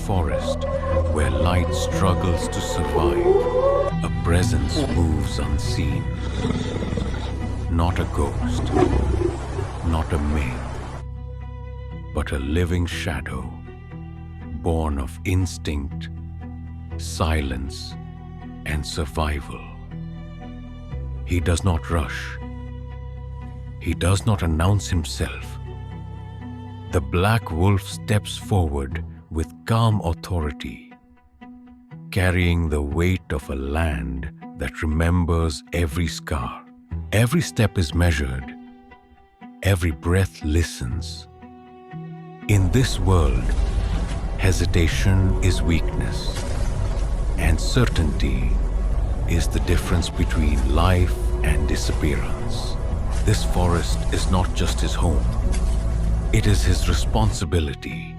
forest where light struggles to survive, a presence moves unseen. Not a ghost, not a myth, but a living shadow, born of instinct, silence, and survival. He does not rush. He does not announce himself. The black wolf steps forward with calm authority, carrying the weight of a land that remembers every scar. Every step is measured. Every breath listens. In this world, hesitation is weakness, and certainty is the difference between life and disappearance. This forest is not just his home. It is his responsibility,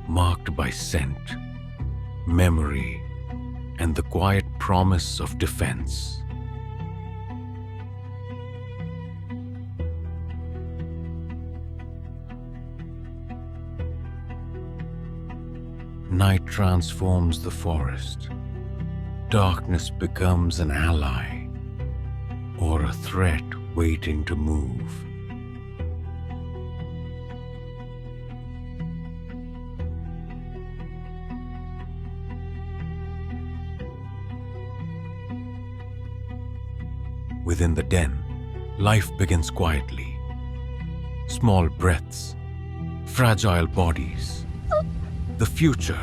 marked by scent, memory, and the quiet promise of defense. Night transforms the forest. Darkness becomes an ally or a threat waiting to move. Within the den, life begins quietly. Small breaths, fragile bodies, the future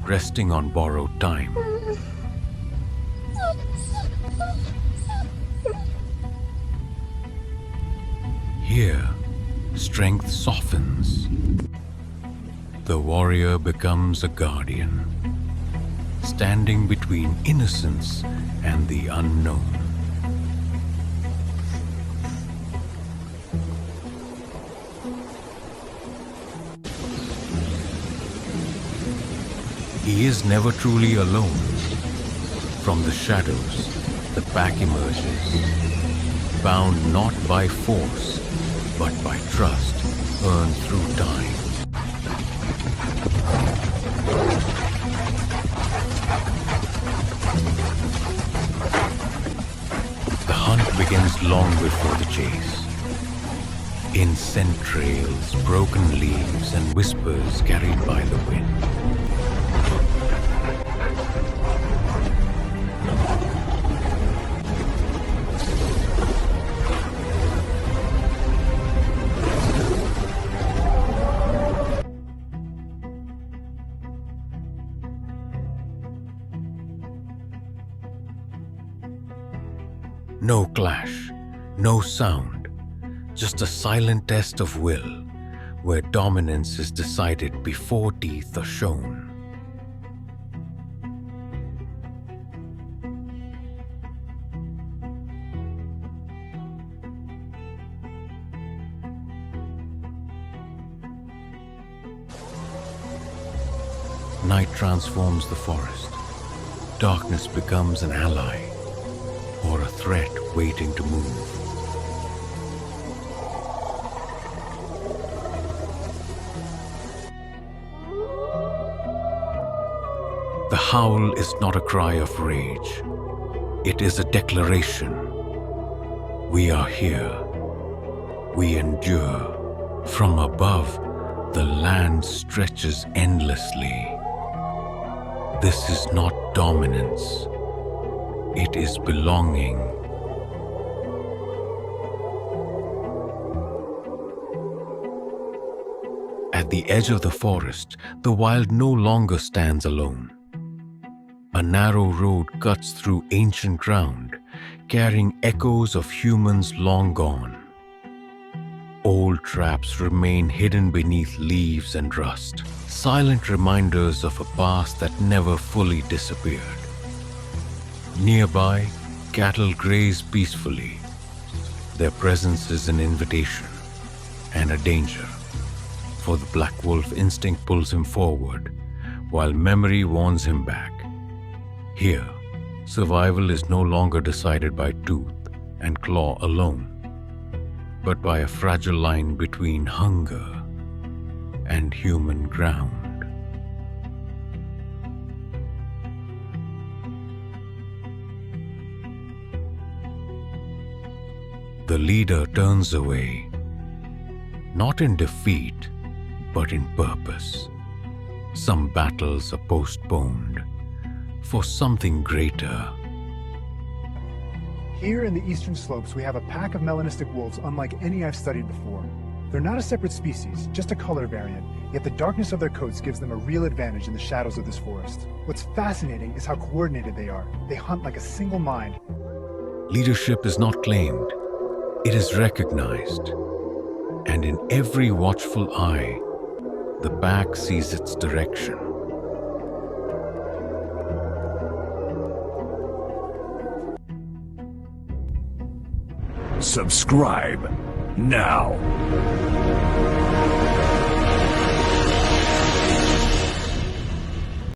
resting on borrowed time. Here, strength softens. The warrior becomes a guardian, standing between innocence and the unknown. He is never truly alone. From the shadows, the pack emerges, bound not by force, but by trust earned through time. The hunt begins long before the chase. In scent trails, broken leaves, and whispers carried by the wind. No clash, no sound, just a silent test of will, where dominance is decided before teeth are shown. Night transforms the forest. Darkness becomes an ally or a threat waiting to move. The howl is not a cry of rage. It is a declaration. We are here. We endure. From above, the land stretches endlessly. This is not dominance. It is belonging. At the edge of the forest, the wild no longer stands alone. A narrow road cuts through ancient ground, carrying echoes of humans long gone. Old traps remain hidden beneath leaves and rust, silent reminders of a past that never fully disappeared. Nearby, cattle graze peacefully. Their presence is an invitation and a danger, for the black wolf instinct pulls him forward, while memory warns him back. Here, survival is no longer decided by tooth and claw alone, but by a fragile line between hunger and human ground. The leader turns away, not in defeat, but in purpose. Some battles are postponed for something greater. Here in the eastern slopes, we have a pack of melanistic wolves unlike any I've studied before. They're not a separate species, just a color variant, yet the darkness of their coats gives them a real advantage in the shadows of this forest. What's fascinating is how coordinated they are. They hunt like a single mind. Leadership is not claimed, it is recognized. And in every watchful eye, the pack sees its direction. Subscribe now.